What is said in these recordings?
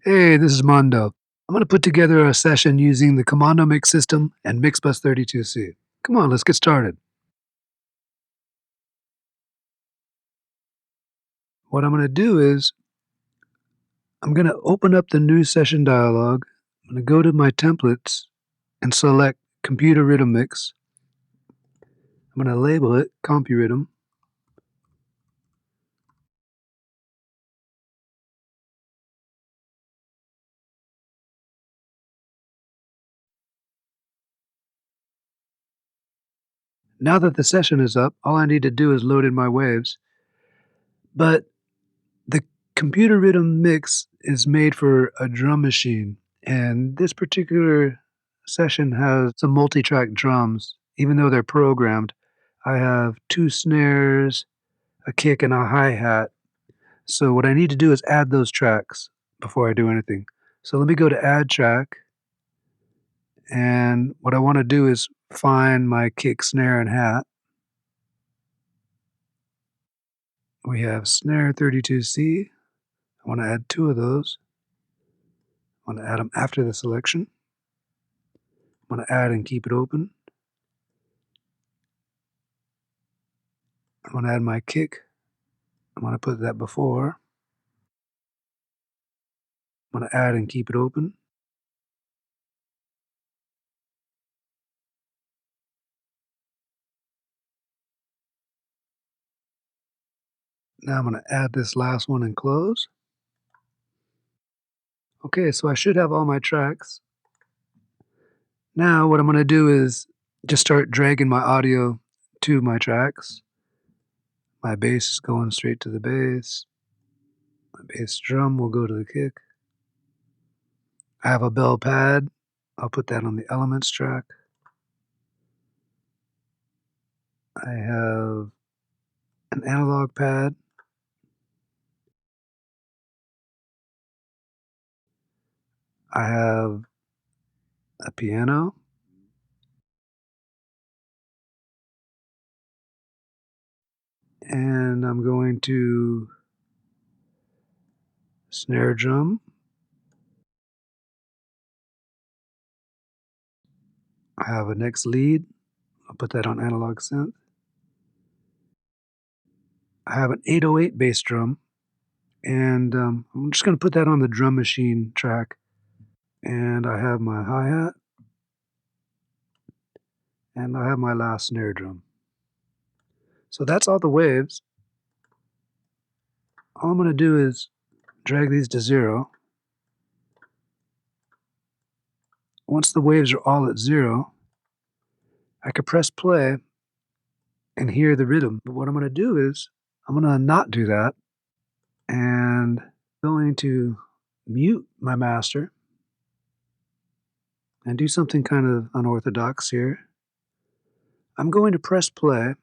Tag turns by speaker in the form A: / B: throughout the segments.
A: Hey, this is Mondo. I'm going to put together a session using the CoMondo Mix System and Mixbus 32C. Come on, let's get started. What I'm going to do is I'm going to open up the new session dialog. I'm going to go to my templates and select Computer Rhythm Mix. I'm going to label it CompuRhythm. Now that the session is up, all I need to do is load in my waves. But the Computer Rhythm Mix is made for a drum machine, and this particular session has some multi-track drums. Even though they're programmed, I have 2 snares, a kick, and a hi-hat. So what I need to do is add those tracks before I do anything. So let me go to Add Track, and what I wanna do is find my kick, snare, and hat. We have snare 32C. I wanna add 2 of those. I wanna add them after the selection. I'm going to add and keep it open. I'm going to add my kick. I'm going to put that before. I'm going to add and keep it open. Now I'm going to add this last one and close. Okay, so I should have all my tracks. Now what I'm going to do is just start dragging my audio to my tracks. My bass is going straight to the bass. My bass drum will go to the kick. I have a bell pad. I'll put that on the elements track. I have an analog pad. I have a piano. And I'm going to snare drum. I have a next lead. I'll put that on analog synth. I have an 808 bass drum, and I'm just going to put that on the drum machine track. And I have my hi-hat, and I have my last snare drum. So that's all the waves. All I'm going to do is drag these to 0. Once the waves are all at 0, I could press play and hear the rhythm. But what I'm going to do is I'm going to not do that, and going to mute my master and do something kind of unorthodox here. I'm going to press play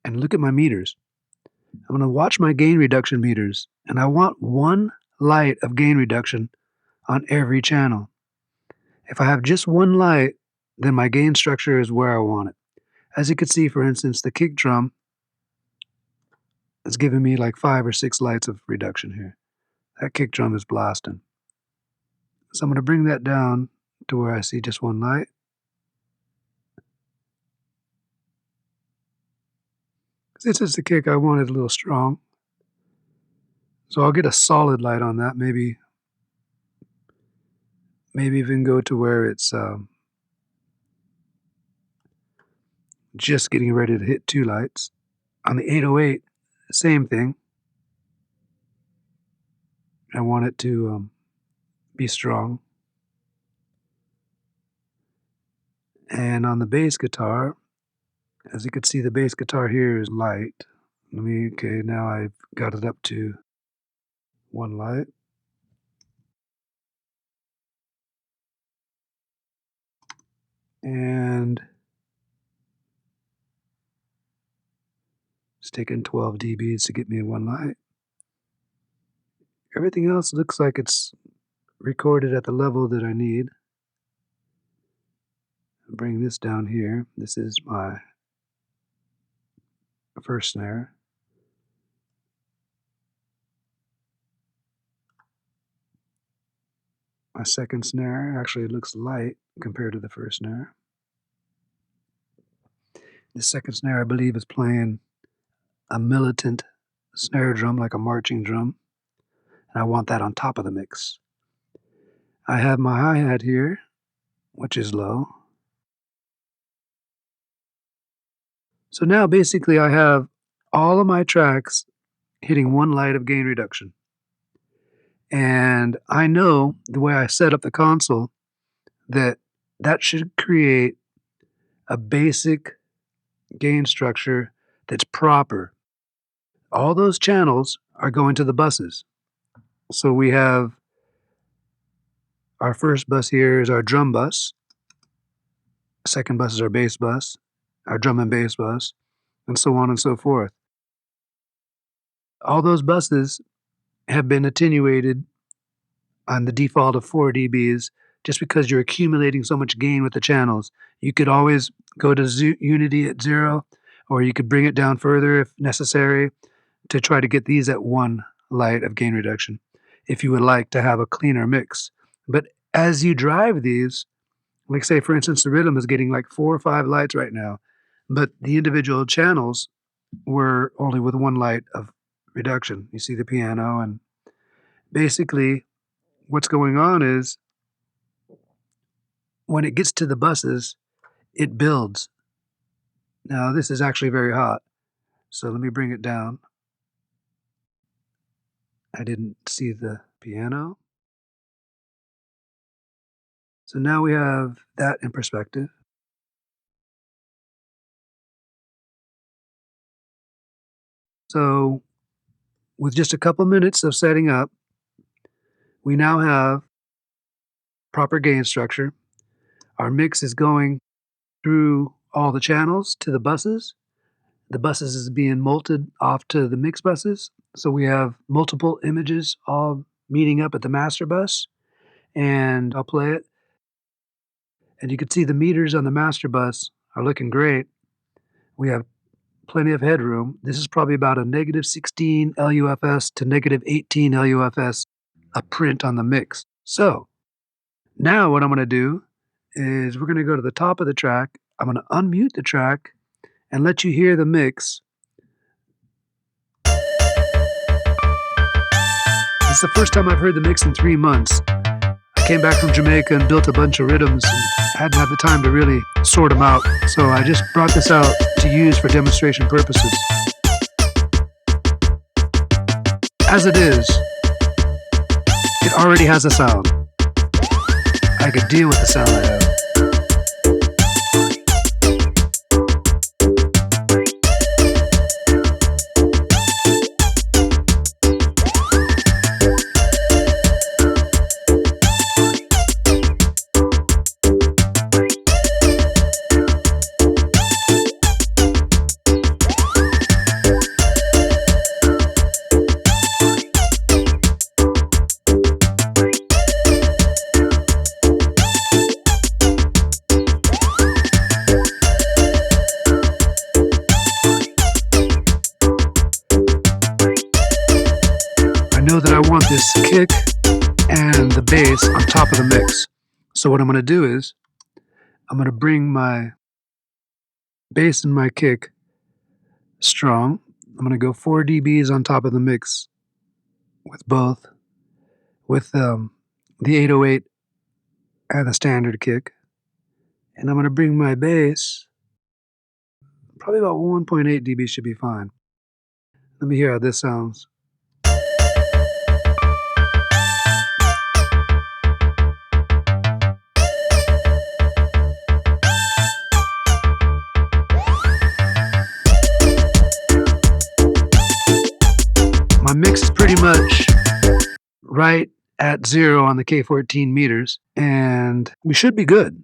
A: and look at my meters. I'm going to watch my gain reduction meters, and I want 1 light of gain reduction on every channel. If I have just 1 light, then my gain structure is where I want it. As you can see, for instance, the kick drum is giving me like 5 or 6 lights of reduction here. That kick drum is blasting. So I'm going to bring that down to where I see just 1 light. Since it's the kick, I want it a little strong. So I'll get a solid light on that, maybe even go to where it's just getting ready to hit 2 lights. On the 808, same thing. I want it to be strong. And on the bass guitar, as you can see, the bass guitar here is light. Okay, now I've got it up to 1 light. And it's taking 12 dBs to get me 1 light. Everything else looks like it's recorded at the level that I need. Bring this down here. This is my first snare. My second snare actually looks light compared to the first snare. The second snare, I believe, is playing a militant snare drum, like a marching drum, and I want that on top of the mix. I have my hi-hat here, which is low. So now basically I have all of my tracks hitting one light of gain reduction. And I know the way I set up the console that that should create a basic gain structure that's proper. All those channels are going to the buses. So we have our first bus here is our drum bus. Second bus is our bass bus, our drum and bass bus, and so on and so forth. All those buses have been attenuated on the default of 4 dBs just because you're accumulating so much gain with the channels. You could always go to unity at 0, or you could bring it down further if necessary to try to get these at 1 light of gain reduction if you would like to have a cleaner mix. But as you drive these, like say for instance the rhythm is getting like 4 or 5 lights right now, but the individual channels were only with 1 light of reduction. You see the piano, and basically what's going on is when it gets to the buses, it builds. Now this is actually very hot, so let me bring it down. I didn't see the piano. So now we have that in perspective. So with just a couple minutes of setting up, we now have proper gain structure. Our mix is going through all the channels to the buses. The buses is being molted off to the mix buses. So we have multiple images all meeting up at the master bus, and I'll play it. And you can see the meters on the master bus are looking great. We have plenty of headroom. This is probably about a negative 16 LUFS to negative 18 LUFS a print on the mix. So now what I'm going to do is we're going to go to the top of the track. I'm going to unmute the track and let you hear the mix. It's the first time I've heard the mix in 3 months. I came back from Jamaica and built a bunch of rhythms and hadn't had the time to really sort them out. So I just brought this out to use for demonstration purposes. As it is, it already has a sound. I could deal with the sound I have. Know that I want this kick and the bass on top of the mix. So what I'm going to do is I'm going to bring my bass and my kick strong. I'm going to go 4 dBs on top of the mix with both, with the 808 and the standard kick. And I'm going to bring my bass, probably about 1.8 dB should be fine. Let me hear how this sounds. My mix is pretty much right at 0 on the K14 meters, and we should be good.